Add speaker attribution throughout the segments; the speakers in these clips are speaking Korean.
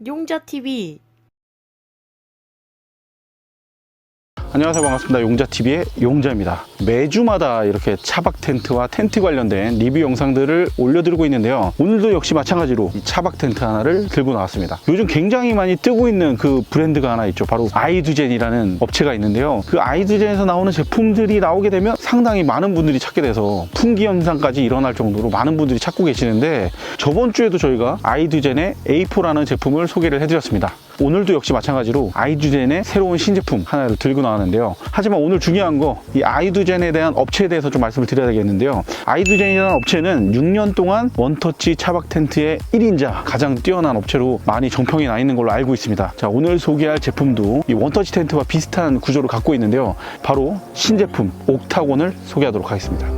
Speaker 1: 용자TV.
Speaker 2: 안녕하세요, 반갑습니다. 용자TV의 용자입니다. 매주마다 이렇게 차박 텐트와 텐트 관련된 리뷰 영상들을 올려드리고 있는데요, 오늘도 역시 마찬가지로 이 차박 텐트 하나를 들고 나왔습니다. 요즘 굉장히 많이 뜨고 있는 그 브랜드가 하나 있죠. 바로 아이두젠이라는 업체가 있는데요, 그 아이두젠에서 나오는 제품들이 나오게 되면 상당히 많은 분들이 찾게 돼서 품귀 현상까지 일어날 정도로 많은 분들이 찾고 계시는데, 저번 주에도 저희가 아이두젠의 A4라는 제품을 소개를 해드렸습니다. 오늘도 역시 마찬가지로 아이두젠의 새로운 신제품 하나를 들고 나왔는데요, 하지만 오늘 중요한 거, 이 아이두젠에 대한 업체에 대해서 좀 말씀을 드려야 되겠는데요, 아이두젠이라는 업체는 6년 동안 원터치 차박 텐트의 1인자 가장 뛰어난 업체로 많이 정평이 나 있는 걸로 알고 있습니다. 자, 오늘 소개할 제품도 이 원터치 텐트와 비슷한 구조를 갖고 있는데요, 바로 신제품 옥타곤을 소개하도록 하겠습니다.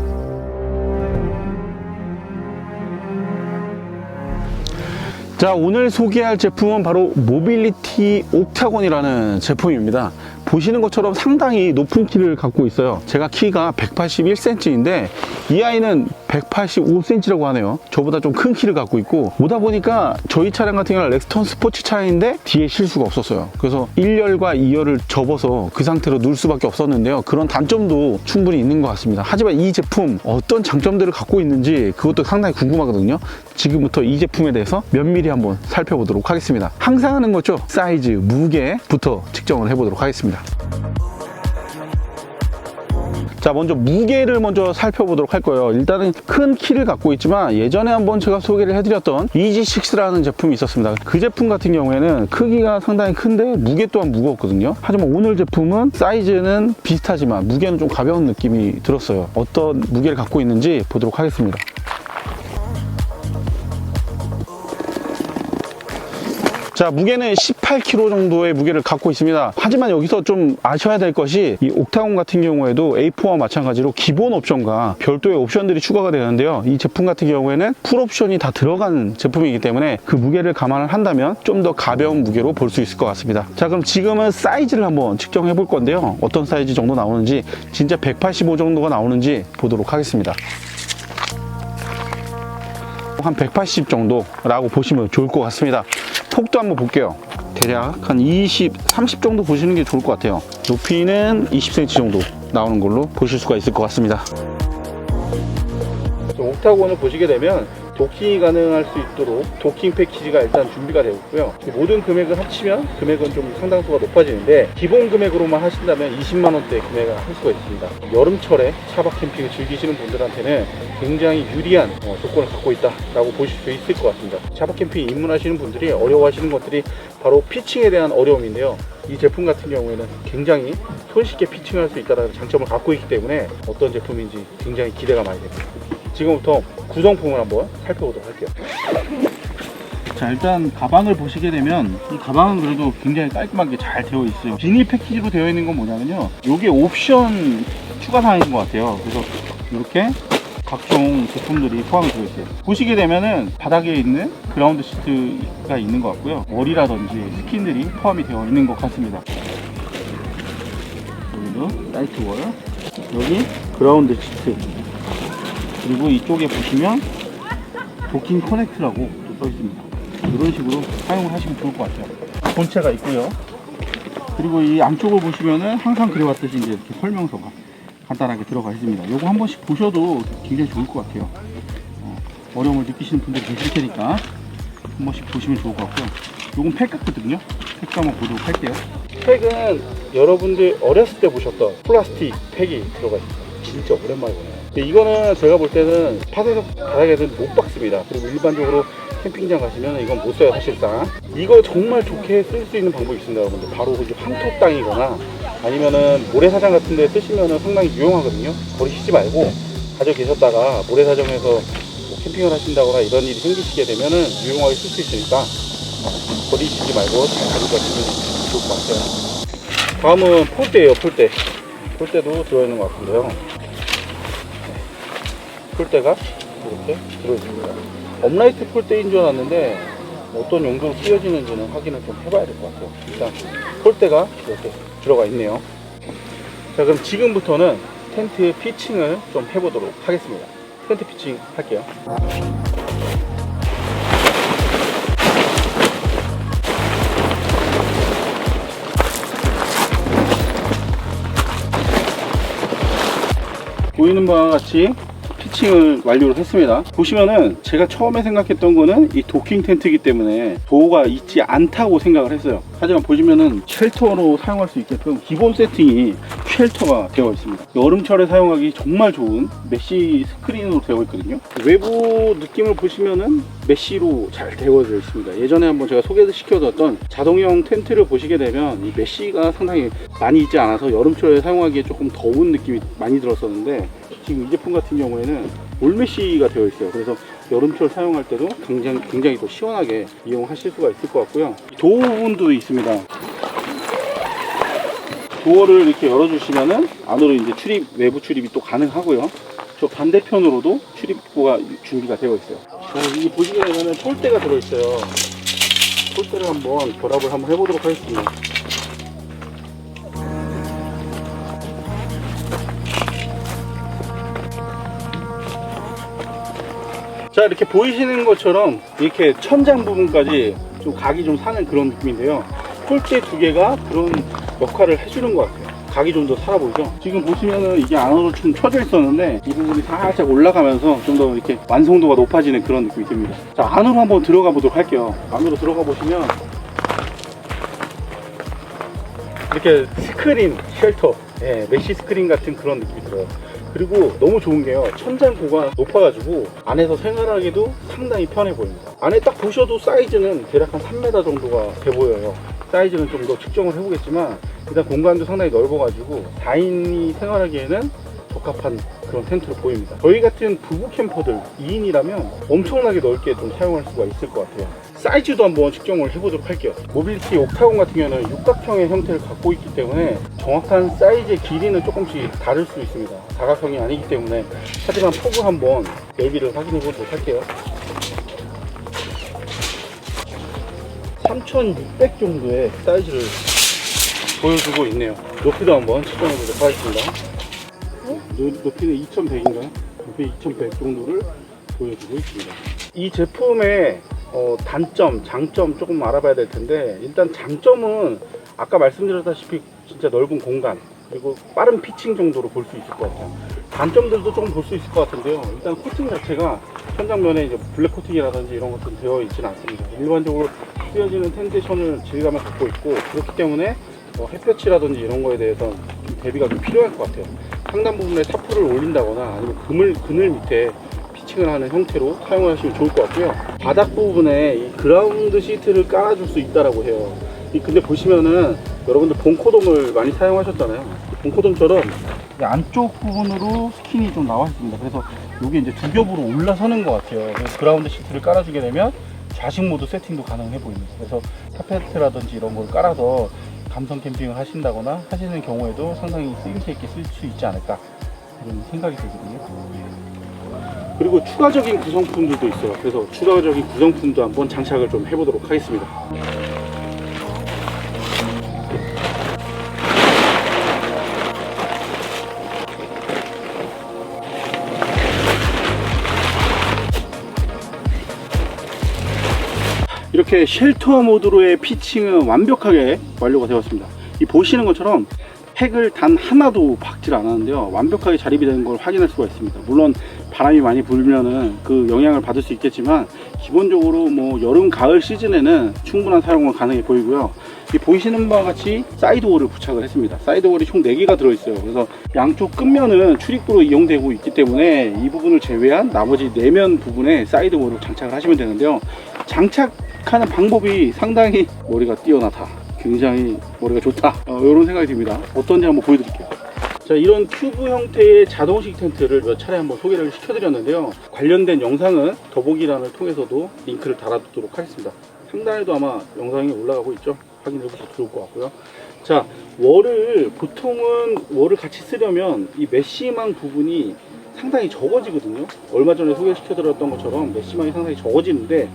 Speaker 2: 자, 오늘 소개할 제품은 바로 모빌리티 옥타곤이라는 제품입니다. 보시는 것처럼 상당히 높은 키를 갖고 있어요. 제가 키가 181cm인데 이 아이는 185cm라고 하네요. 저보다 좀 큰 키를 갖고 있고, 오다 보니까 저희 차량 같은 경우는 렉스턴 스포츠 차인데 뒤에 실수가 없었어요. 그래서 1열과 2열을 접어서 그 상태로 누울 수밖에 없었는데요, 그런 단점도 충분히 있는 것 같습니다. 하지만 이 제품 어떤 장점들을 갖고 있는지 그것도 상당히 궁금하거든요. 지금부터 이 제품에 대해서 면밀히 한번 살펴보도록 하겠습니다. 항상 하는 거죠, 사이즈, 무게부터 측정을 해보도록 하겠습니다. 자, 먼저 무게를 먼저 살펴보도록 할 거예요. 일단은 큰 키를 갖고 있지만 예전에 한번 제가 소개를 해드렸던 이지6라는 제품이 있었습니다. 그 제품 같은 경우에는 크기가 상당히 큰데 무게 또한 무거웠거든요. 하지만 오늘 제품은 사이즈는 비슷하지만 무게는 좀 가벼운 느낌이 들었어요. 어떤 무게를 갖고 있는지 보도록 하겠습니다. 자, 무게는 18kg 정도의 무게를 갖고 있습니다. 하지만 여기서 좀 아셔야 될 것이, 이 옥타곤 같은 경우에도 A4와 마찬가지로 기본 옵션과 별도의 옵션들이 추가가 되는데요, 이 제품 같은 경우에는 풀 옵션이 다 들어간 제품이기 때문에 그 무게를 감안을 한다면 좀 더 가벼운 무게로 볼 수 있을 것 같습니다. 자, 그럼 지금은 사이즈를 한번 측정해 볼 건데요, 어떤 사이즈 정도 나오는지, 진짜 185 정도가 나오는지 보도록 하겠습니다. 한 180 정도라고 보시면 좋을 것 같습니다. 폭도 한번 볼게요. 대략 한 30 정도 보시는 게 좋을 것 같아요. 높이는 20cm 정도 나오는 걸로 보실 수가 있을 것 같습니다. 옥타곤을 보시게 되면 도킹이 가능할 수 있도록 도킹 패키지가 일단 준비가 되어 있고요. 모든 금액을 합치면 금액은 좀 상당수가 높아지는데, 기본 금액으로만 하신다면 20만원대 구매가 할 수가 있습니다. 여름철에 차박 캠핑을 즐기시는 분들한테는 굉장히 유리한 조건을 갖고 있다라고 보실 수 있을 것 같습니다. 차박 캠핑 입문하시는 분들이 어려워하시는 것들이 바로 피칭에 대한 어려움인데요, 이 제품 같은 경우에는 굉장히 손쉽게 피칭할 수 있다는 장점을 갖고 있기 때문에 어떤 제품인지 굉장히 기대가 많이 됩니다. 지금부터 구성품을 한번 살펴보도록 할게요. 자, 일단 가방을 보시게 되면 이 가방은 그래도 굉장히 깔끔하게 잘 되어 있어요. 비닐 패키지로 되어 있는 건 뭐냐면요, 이게 옵션 추가 사항인 것 같아요. 그래서 이렇게 각종 제품들이 포함이 되어 있어요. 보시게 되면은 바닥에 있는 그라운드 시트가 있는 것 같고요, 머리라든지 스킨들이 포함이 되어 있는 것 같습니다. 여기도 라이트 월, 여기 그라운드 시트, 그리고 이쪽에 보시면 도킹 커넥트라고 써 있습니다. 이런 식으로 사용을 하시면 좋을 것 같아요. 본체가 있고요. 그리고 이 양쪽을 보시면은 항상 그려왔듯이 이제 이렇게 설명서가 간단하게 들어가 있습니다. 요거 한 번씩 보셔도 굉장히 좋을 것 같아요. 어려움을 느끼시는 분들이 계실 테니까 한 번씩 보시면 좋을 것 같고요. 요건 팩 같거든요. 팩도 한번 보도록 할게요. 팩은 여러분들 어렸을 때 보셨던 플라스틱 팩이 들어가 있습니다. 진짜 오랜만에 보네요. 이거는 제가 볼 때는 바닥에는 못 박습니다. 그리고 일반적으로 캠핑장 가시면 이건 못 써요, 사실상. 이거 정말 좋게 쓸 수 있는 방법이 있습니다, 여러분들. 바로 황토 땅이거나 아니면은 모래사장 같은 데 쓰시면은 상당히 유용하거든요. 버리시지 말고 가지고 계셨다가 모래사장에서 뭐 캠핑을 하신다거나 이런 일이 생기시게 되면은 유용하게 쓸 수 있으니까 버리시지 말고 잘 가지고 가시면 좋을 것 같아요. 다음은 폴대예요, 폴대. 폴대도 들어있는 것 같은데요, 폴대가 이렇게 들어있습니다. 업라이트 폴대인 줄 알았는데 어떤 용도로 쓰여지는지는 확인을 좀 해봐야 될 것 같아요. 일단 폴대가 이렇게 들어가 있네요. 자, 그럼 지금부터는 텐트 피칭을 좀 해보도록 하겠습니다. 텐트 피칭 할게요. 보이는 바와 같이 피칭을 완료를 했습니다. 보시면은 제가 처음에 생각했던 거는 이 도킹 텐트이기 때문에 도어가 있지 않다고 생각을 했어요. 하지만 보시면은 쉘터로 사용할 수 있게끔 기본 세팅이 쉘터가 되어 있습니다. 여름철에 사용하기 정말 좋은 메쉬 스크린으로 되어 있거든요. 외부 느낌을 보시면은 메쉬로 잘 되어져 있습니다. 예전에 한번 제가 소개시켜드렸던 자동형 텐트를 보시게 되면 이 메쉬가 상당히 많이 있지 않아서 여름철에 사용하기에 조금 더운 느낌이 많이 들었었는데, 지금 이 제품 같은 경우에는 올메쉬가 되어 있어요. 그래서 여름철 사용할 때도 굉장히 더 시원하게 이용하실 수가 있을 것 같고요. 도어 부분도 있습니다. 도어를 이렇게 열어주시면은 안으로 이제 출입, 외부 출입이 또 가능하고요. 저 반대편으로도 출입구가 준비가 되어 있어요. 자, 여기 보시게 되면은 폴대가 들어있어요. 폴대를 한번 결합을 한번 해보도록 하겠습니다. 자, 이렇게 보이시는 것처럼 이렇게 천장 부분까지 좀 각이 좀 사는 그런 느낌인데요. 폴대 두 개가 그런 역할을 해주는 것 같아요. 각이 좀 더 살아 보이죠? 지금 보시면은 이게 안으로 좀 쳐져 있었는데 이 부분이 살짝 올라가면서 좀 더 이렇게 완성도가 높아지는 그런 느낌이 듭니다. 자, 안으로 한번 들어가 보도록 할게요. 안으로 들어가 보시면 이렇게 스크린 쉘터, 메쉬 스크린 같은 그런 느낌이 들어요. 그리고 너무 좋은 게요, 천장고가 높아가지고 안에서 생활하기도 상당히 편해 보입니다. 안에 딱 보셔도 사이즈는 대략 한 3m 정도가 돼 보여요. 사이즈는 좀 더 측정을 해보겠지만 일단 공간도 상당히 넓어가지고 4인이 생활하기에는 적합한 그런 텐트로 보입니다. 저희 같은 부부 캠퍼들 2인이라면 엄청나게 넓게 좀 사용할 수가 있을 것 같아요. 사이즈도 한번 측정을 해보도록 할게요. 모빌리티 옥타곤 같은 경우는 육각형의 형태를 갖고 있기 때문에 정확한 사이즈의 길이는 조금씩 다를 수 있습니다. 사각형이 아니기 때문에. 하지만 폭을 한번 넓이를 확인해 보도록 할게요. 3600 정도의 사이즈를 보여주고 있네요. 높이도 한번 측정해 보도록 하겠습니다. 높이는 2100인가요? 높이 2100 정도를 보여주고 있습니다. 이 제품의 단점, 장점 조금 알아봐야 될 텐데, 일단 장점은 아까 말씀드렸다시피 진짜 넓은 공간, 그리고 빠른 피칭 정도로 볼 수 있을 것 같아요. 단점들도 조금 볼 수 있을 것 같은데요. 일단 코팅 자체가 천장면에 이제 블랙 코팅이라든지 이런 것들은 되어 있지는 않습니다. 일반적으로 쓰여지는 텐데션을 질감을 갖고 있고, 그렇기 때문에 햇볕이라든지 이런 거에 대해서 좀 대비가 좀 필요할 것 같아요. 상단 부분에 사포를 올린다거나 아니면 그늘 밑에 피칭을 하는 형태로 사용하시면 좋을 것 같고요. 바닥 부분에 이 그라운드 시트를 깔아줄 수 있다라고 해요. 근데 보시면은 여러분들 본코동을 많이 사용하셨잖아요. 본코동처럼 안쪽 부분으로 스킨이 좀 나와 있습니다. 그래서 이게 이제 두 겹으로 올라서는 것 같아요. 그래서 그라운드 시트를 깔아주게 되면 좌식 모드 세팅도 가능해 보입니다. 그래서 타페트라든지 이런 걸 깔아서 감성 캠핑을 하신다거나 하시는 경우에도 상당히 쓰임새 있게 쓸 수 있지 않을까, 그런 생각이 들거든요. 그리고 추가적인 구성품들도 있어요. 그래서 추가적인 구성품도 한번 장착을 좀 해보도록 하겠습니다. 이렇게 쉘터 모드로의 피칭은 완벽하게 완료가 되었습니다. 이 보시는 것처럼 팩을 단 하나도 박질 않았는데요, 완벽하게 자립이 되는 걸 확인할 수가 있습니다. 물론 바람이 많이 불면은 그 영향을 받을 수 있겠지만, 기본적으로 뭐 여름 가을 시즌에는 충분한 사용은 가능해 보이고요. 이 보이시는 바와 같이 사이드홀을 부착을 했습니다. 사이드홀이 총 4개가 들어있어요. 그래서 양쪽 끝면은 출입구로 이용되고 있기 때문에 이 부분을 제외한 나머지 내면 부분에 사이드홀을 장착을 하시면 되는데요, 장착하는 방법이 상당히 머리가 뛰어나다, 굉장히 머리가 좋다, 이런 생각이 듭니다. 어떤지 한번 보여드릴게요. 자, 이런 큐브 형태의 자동식 텐트를 몇 차례 한번 소개를 시켜드렸는데요, 관련된 영상은 더보기란을 통해서도 링크를 달아두도록 하겠습니다. 상단에도 아마 영상이 올라가고 있죠. 확인해 보셔도 좋을 것 같고요. 자, 보통은 월을 같이 쓰려면 이 메쉬망 부분이 상당히 적어지거든요. 얼마 전에 소개시켜드렸던 것처럼 메쉬망이 상당히 적어지는데,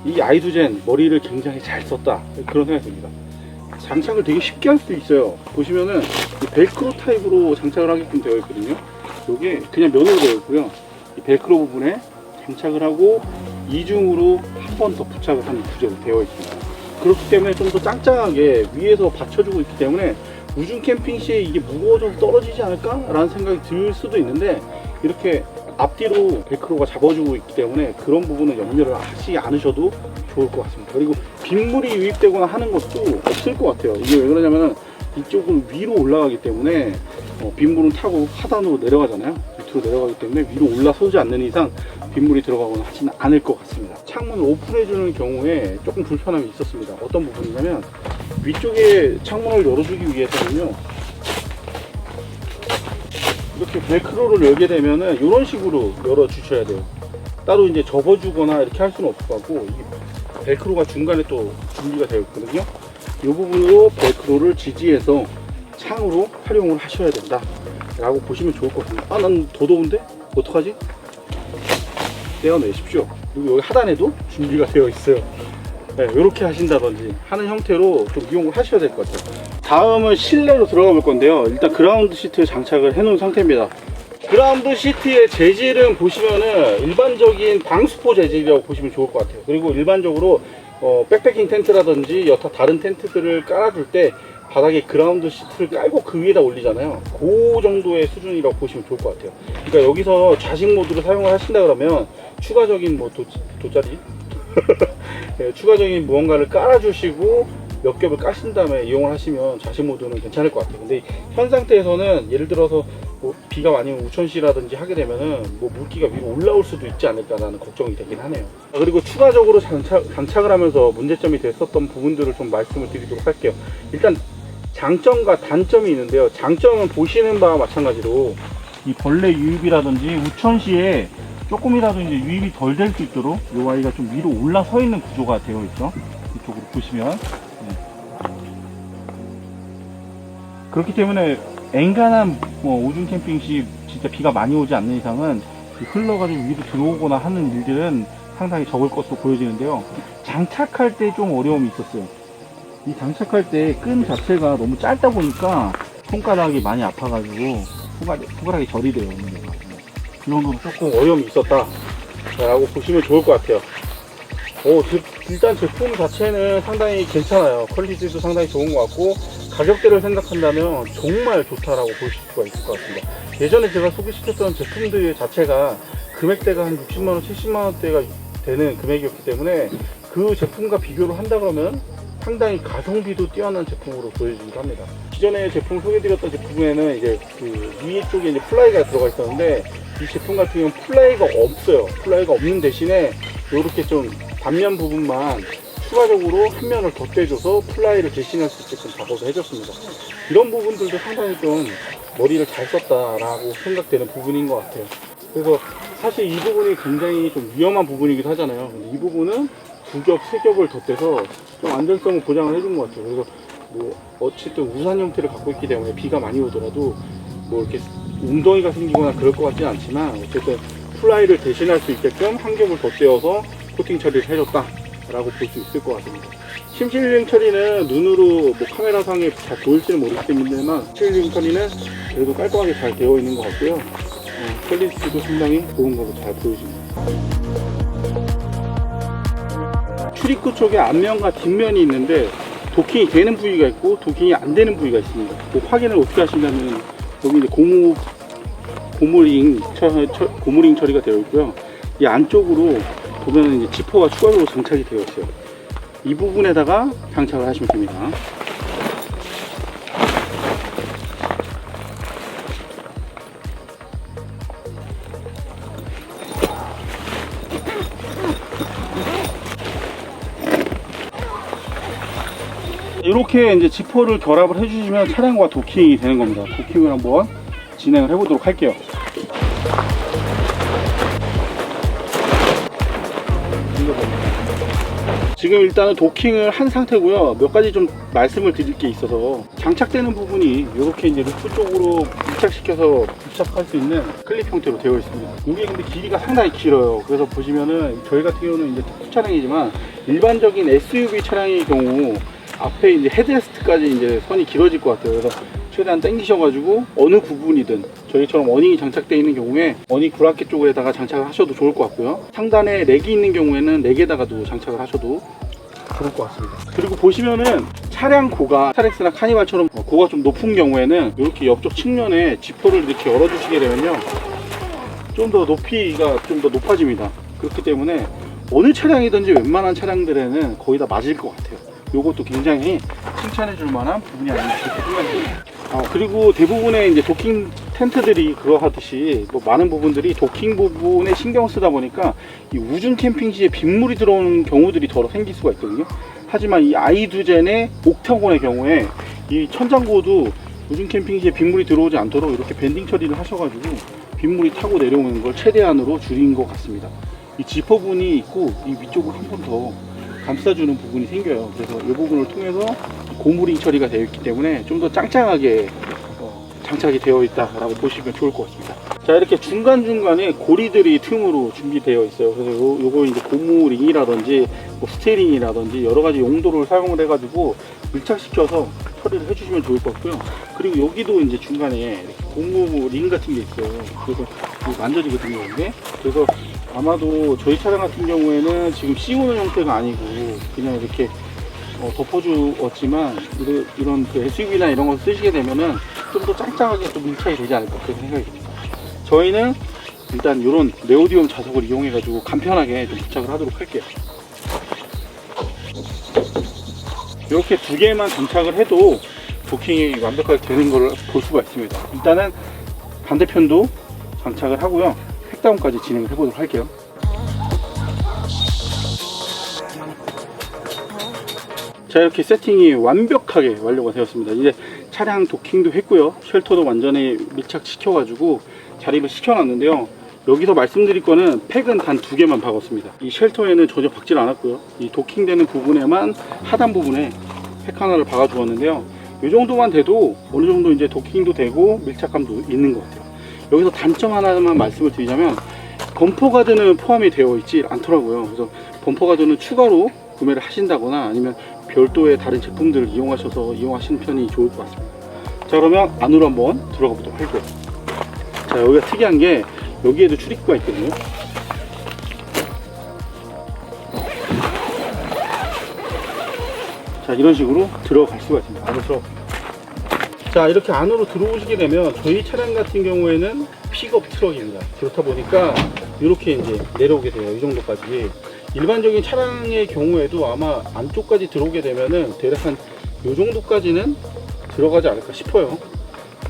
Speaker 2: 이 아이두젠 머리를 굉장히 잘 썼다, 그런 생각이 듭니다. 장착을 되게 쉽게 할 수 있어요. 보시면은 벨크로 타입으로 장착을 하게끔 되어 있거든요. 이게 그냥 면으로 되어 있고요. 이 벨크로 부분에 장착을 하고 이중으로 한 번 더 부착을 하는 구조로 되어 있습니다. 그렇기 때문에 좀 더 짱짱하게 위에서 받쳐주고 있기 때문에 우중 캠핑 시에 이게 무거워져서 떨어지지 않을까? 라는 생각이 들 수도 있는데, 이렇게 앞뒤로 벨크로가 잡아주고 있기 때문에 그런 부분은 염려를 하지 않으셔도 좋을 것 같습니다. 그리고 빗물이 유입되거나 하는 것도 없을 것 같아요. 이게 왜 그러냐면 이쪽은 위로 올라가기 때문에 빗물은 타고 하단으로 내려가잖아요. 밑으로 내려가기 때문에 위로 올라서지 않는 이상 빗물이 들어가거나 하지는 않을 것 같습니다. 창문을 오픈해주는 경우에 조금 불편함이 있었습니다. 어떤 부분이냐면 위쪽에 창문을 열어주기 위해서는요, 이렇게 벨크로를 열게 되면은 이런 식으로 열어 주셔야 돼요. 따로 이제 접어주거나 이렇게 할 수는 없을 것 같고, 이 벨크로가 중간에 또 준비가 되어 있거든요. 이 부분으로 벨크로를 지지해서 창으로 활용을 하셔야 된다 라고 보시면 좋을 것 같습니다. 아, 난 더 더운데? 어떡하지? 떼어내십시오. 그리고 여기 하단에도 준비가 되어 있어요. 네, 이렇게 하신다든지 하는 형태로 좀 이용을 하셔야 될 것 같아요. 다음은 실내로 들어가 볼 건데요. 일단 그라운드 시트 장착을 해 놓은 상태입니다. 그라운드 시트의 재질은 보시면은 일반적인 방수포 재질이라고 보시면 좋을 것 같아요. 그리고 일반적으로 백패킹 텐트라든지 여타 다른 텐트들을 깔아줄 때 바닥에 그라운드 시트를 깔고 그 위에다 올리잖아요. 그 정도의 수준이라고 보시면 좋을 것 같아요. 그러니까 여기서 좌식 모드를 사용을 하신다 그러면 추가적인 뭐 돗자리 네, 추가적인 무언가를 깔아주시고 몇 겹을 까신 다음에 이용을 하시면 좌식 모드는 괜찮을 것 같아요. 근데 현 상태에서는 예를 들어서 뭐 비가 많이 오면 우천시라든지 하게 되면은 뭐 물기가 위로 올라올 수도 있지 않을까라는 걱정이 되긴 하네요. 그리고 추가적으로 장착을 하면서 문제점이 됐었던 부분들을 좀 말씀을 드리도록 할게요. 일단 장점과 단점이 있는데요. 장점은 보시는 바와 마찬가지로 이 벌레 유입이라든지 우천시에 조금이라도 이제 유입이 덜 될 수 있도록 이 아이가 좀 위로 올라서 있는 구조가 되어 있죠. 이쪽으로 보시면. 그렇기 때문에 엔간한 뭐 오중 캠핑 시 진짜 비가 많이 오지 않는 이상은 흘러가지고 위로 들어오거나 하는 일들은 상당히 적을 것으로 보여지는데요. 장착할 때 좀 어려움이 있었어요. 이 장착할 때 끈 자체가 너무 짧다 보니까 손가락이 많이 아파가지고 손가락이 절이 돼요. 그 정도로 조금 어려움이 있었다 라고 보시면 좋을 것 같아요. 일단 제품 자체는 상당히 괜찮아요. 퀄리티도 상당히 좋은 것 같고 가격대를 생각한다면 정말 좋다라고 보실 수가 있을 것 같습니다. 예전에 제가 소개시켰던 제품들 자체가 금액대가 한 60만원, 70만원대가 되는 금액이었기 때문에 그 제품과 비교를 한다 그러면 상당히 가성비도 뛰어난 제품으로 보여지기도 합니다. 기존에 제품 소개드렸던 제품에는 이제 그 위에 쪽에 이제 플라이가 들어가 있었는데 이 제품 같은 경우는 플라이가 없어요. 플라이가 없는 대신에 이렇게 좀 단면 부분만 추가적으로 한 면을 덧대줘서 플라이를 대신할 수 있게끔 작업을 해줬습니다. 이런 부분들도 상당히 좀 머리를 잘 썼다라고 생각되는 부분인 것 같아요. 그래서 사실 이 부분이 굉장히 좀 위험한 부분이기도 하잖아요. 근데 이 부분은 두 겹, 세 겹을 덧대서 좀 안전성을 보장을 해준 것 같아요. 그래서 뭐 어쨌든 우산 형태를 갖고 있기 때문에 비가 많이 오더라도 뭐 이렇게 웅덩이가 생기거나 그럴 것 같지는 않지만 어쨌든 플라이를 대신할 수 있게끔 한 겹을 덧대어서 코팅 처리를 해줬다 라고 볼 수 있을 것 같습니다. 심실링 처리는 눈으로 뭐 카메라상에 잘 보일지는 모르겠지만 심실링 처리는 그래도 깔끔하게 잘 되어 있는 것 같고요. 퀄리티도 상당히 좋은 걸로 잘 보여집니다. 출입구 쪽에 앞면과 뒷면이 있는데 도킹이 되는 부위가 있고 도킹이 안 되는 부위가 있습니다. 그 확인을 어떻게 하시냐면 여기 이제 고무링 처리가 되어 있고요. 이 안쪽으로 보면 이제 지퍼가 추가로 장착이 되어 있어요. 이 부분에다가 장착을 하시면 됩니다. 이렇게 이제 지퍼를 결합을 해주시면 차량과 도킹이 되는 겁니다. 도킹을 한번 진행을 해보도록 할게요. 지금 일단은 도킹을 한 상태고요. 몇 가지 좀 말씀을 드릴 게 있어서 장착되는 부분이 이렇게 이제 루프 쪽으로 밀착시켜서 부착할 수 있는 클립 형태로 되어 있습니다. 이게 근데 길이가 상당히 길어요. 그래서 보시면은 저희 같은 경우는 이제 특수 차량이지만 일반적인 SUV 차량의 경우 앞에 이제 헤드레스트까지 이제 선이 길어질 것 같아요. 그래서 최대한 당기셔가지고 어느 부분이든 저희처럼 어닝이 장착되어 있는 경우에 어닝 브라켓 쪽에다가 장착을 하셔도 좋을 것 같고요. 상단에 렉이 있는 경우에는 렉에다가도 장착을 하셔도 좋을 것 같습니다. 그리고 보시면은 차량 고가 스타렉스나 카니발처럼 고가 좀 높은 경우에는 이렇게 옆쪽 측면에 지퍼를 이렇게 열어주시게 되면요, 좀 더 높이가 좀 더 높아집니다. 그렇기 때문에 어느 차량이든지 웬만한 차량들에는 거의 다 맞을 것 같아요. 요것도 굉장히 칭찬해 줄 만한 부분이 아닌가 그렇게 생각이 듭니다. 그리고 대부분의 이제 도킹 텐트들이 그거 하듯이 뭐 많은 부분들이 도킹 부분에 신경 쓰다 보니까 이 우중 캠핑 시에 빗물이 들어오는 경우들이 더 생길 수가 있거든요. 하지만 이 아이두젠의 옥타곤의 경우에 이 천장고도 우중 캠핑 시에 빗물이 들어오지 않도록 이렇게 밴딩 처리를 하셔가지고 빗물이 타고 내려오는 걸 최대한으로 줄인 것 같습니다. 이 지퍼분이 있고 이 위쪽을 한 번 더 감싸주는 부분이 생겨요. 그래서 이 부분을 통해서 고무링 처리가 되어 있기 때문에 좀 더 짱짱하게 장착이 되어 있다라고 보시면 좋을 것 같습니다. 자, 이렇게 중간중간에 고리들이 틈으로 준비되어 있어요. 그래서 요거 이제 고무링이라든지 뭐 스테링이라든지 여러 가지 용도를 사용을 해가지고 밀착시켜서 처리를 해주시면 좋을 것 같고요. 그리고 여기도 이제 중간에 이렇게 고무 링 같은 게 있어요. 그래서 만져지거든요, 이게. 그래서 아마도 저희 차량 같은 경우에는 지금 씌우는 형태가 아니고 그냥 이렇게 덮어주었지만 이런 그 SUV나 이런 거 쓰시게 되면은 좀 더 짱짱하게 좀 밀착이 되지 않을까 그런 생각이 듭니다. 저희는 일단 이런 네오디움 자석을 이용해 가지고 간편하게 좀 부착을 하도록 할게요. 이렇게 두 개만 장착을 해도 도킹이 완벽하게 되는 걸 볼 수가 있습니다. 일단은 반대편도 장착을 하고요. 팩다운까지 진행을 해보도록 할게요. 자, 이렇게 세팅이 완벽하게 완료가 되었습니다. 이제 차량 도킹도 했고요. 쉘터도 완전히 밀착시켜 가지고 자립을 시켜 놨는데요. 여기서 말씀드릴 거는 팩은 단 2개만 박았습니다. 이 쉘터에는 전혀 박질 않았고요. 이 도킹되는 부분에만 하단 부분에 팩 하나를 박아 주었는데요. 이 정도만 돼도 어느 정도 이제 도킹도 되고 밀착감도 있는 것 같아요. 여기서 단점 하나만 말씀을 드리자면 범퍼 가드는 포함이 되어 있지 않더라고요. 그래서 범퍼 가드는 추가로 구매를 하신다거나 아니면 별도의 다른 제품들을 이용하시는 편이 좋을 것 같습니다. 자, 그러면 안으로 한번 들어가 보도록 할게요. 자, 여기가 특이한 게 여기에도 출입구가 있거든요. 자, 이런 식으로 들어갈 수가 있습니다. 안으로. 자, 이렇게 안으로 들어오시게 되면 저희 차량 같은 경우에는 픽업 트럭입니다. 그렇다 보니까 이렇게 이제 내려오게 돼요. 이 정도까지. 일반적인 차량의 경우에도 아마 안쪽까지 들어오게 되면은 대략 한 이 정도까지는 들어가지 않을까 싶어요.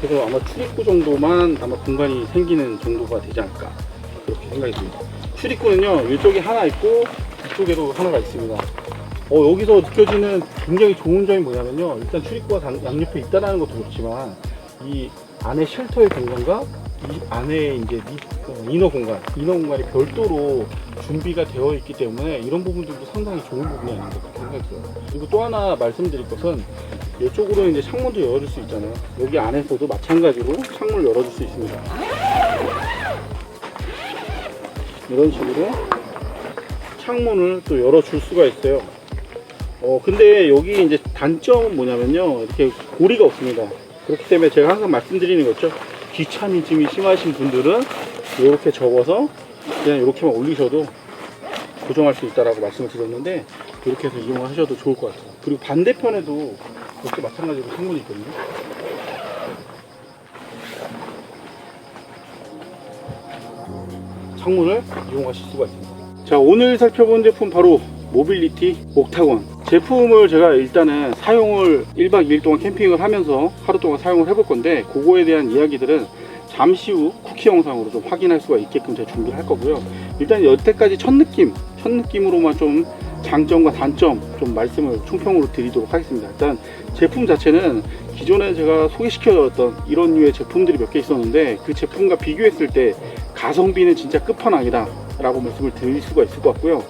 Speaker 2: 그래서 아마 출입구 정도만 아마 공간이 생기는 정도가 되지 않을까 그렇게 생각이 듭니다. 출입구는요, 이쪽에 하나 있고 이쪽에도 하나가 있습니다. 여기서 느껴지는 굉장히 좋은 점이 뭐냐면요, 일단 출입구가 양옆에 있다는 것도 그렇지만 이 안에 쉘터의 공간과 이 안에 이제 이너 공간이 별도로 준비가 되어 있기 때문에 이런 부분들도 상당히 좋은 부분이 아닌가 그렇게 생각이 들어요. 그리고 또 하나 말씀드릴 것은 이쪽으로 이제 창문도 열어줄 수 있잖아요. 여기 안에서도 마찬가지로 창문을 열어줄 수 있습니다. 이런 식으로 창문을 또 열어줄 수가 있어요. 근데 여기 이제 단점은 뭐냐면요, 이렇게 고리가 없습니다. 그렇기 때문에 제가 항상 말씀드리는 거죠. 귀차니즘이 심하신 분들은 이렇게 접어서 그냥 이렇게만 올리셔도 고정할 수 있다라고 말씀을 드렸는데, 이렇게 해서 이용을 하셔도 좋을 것 같아요. 그리고 반대편에도 이렇게 마찬가지로 창문이 있거든요. 창문을 이용하실 수가 있습니다. 자, 오늘 살펴본 제품 바로 모빌리티 옥타곤 제품을 제가 일단은 사용을 1박 2일 동안 캠핑을 하면서 하루 동안 사용을 해볼 건데, 그거에 대한 이야기들은 잠시 후 쿠키 영상으로 좀 확인할 수가 있게끔 제가 준비를 할 거고요. 일단 여태까지 첫 느낌으로만 좀 장점과 단점 좀 말씀을 총평으로 드리도록 하겠습니다. 일단 제품 자체는 기존에 제가 소개시켜드렸던 이런 류의 제품들이 몇 개 있었는데, 그 제품과 비교했을 때 가성비는 진짜 끝판왕이다 라고 말씀을 드릴 수가 있을 것 같고요.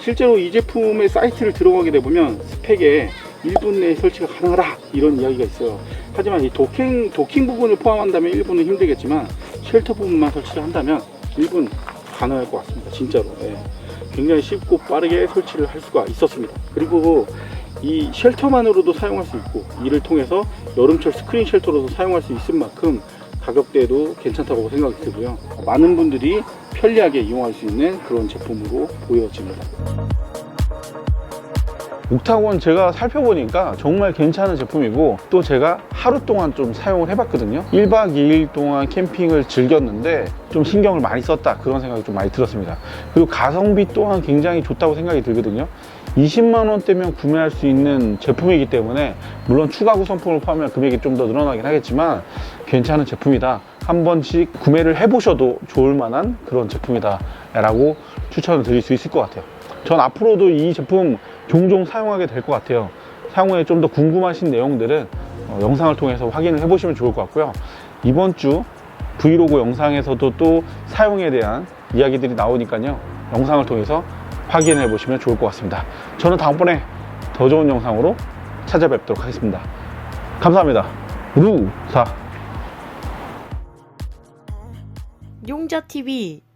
Speaker 2: 실제로 이 제품의 사이트를 들어가게 되면 스펙에 1분 내에 설치가 가능하다 이런 이야기가 있어요. 하지만 이 도킹 부분을 포함한다면 1분은 힘들겠지만 쉘터 부분만 설치를 한다면 1분 가능할 것 같습니다. 진짜로. 굉장히 쉽고 빠르게 설치를 할 수가 있었습니다. 그리고 이 쉘터만으로도 사용할 수 있고, 이를 통해서 여름철 스크린 쉘터로도 사용할 수 있을 만큼 가격대도 괜찮다고 생각이 들고요. 많은 분들이 편리하게 이용할 수 있는 그런 제품으로 보여집니다.
Speaker 1: 옥타곤 제가 살펴보니까 정말 괜찮은 제품이고, 또 제가 하루 동안 좀 사용을 해봤거든요. 1박 2일 동안 캠핑을 즐겼는데 좀 신경을 많이 썼다, 그런 생각이 좀 많이 들었습니다. 그리고 가성비 또한 굉장히 좋다고 생각이 들거든요. 20만원대면 구매할 수 있는 제품이기 때문에, 물론 추가 구성품을 포함하면 금액이 좀 더 늘어나긴 하겠지만 괜찮은 제품이다, 한 번씩 구매를 해보셔도 좋을 만한 그런 제품이다 라고 추천을 드릴 수 있을 것 같아요. 전 앞으로도 이 제품 종종 사용하게 될 것 같아요. 향후에 좀 더 궁금하신 내용들은 영상을 통해서 확인을 해보시면 좋을 것 같고요. 이번 주 브이로그 영상에서도 또 사용에 대한 이야기들이 나오니까요, 영상을 통해서 확인해 보시면 좋을 것 같습니다. 저는 다음번에 더 좋은 영상으로 찾아뵙도록 하겠습니다. 감사합니다. 루사
Speaker 3: 용자TV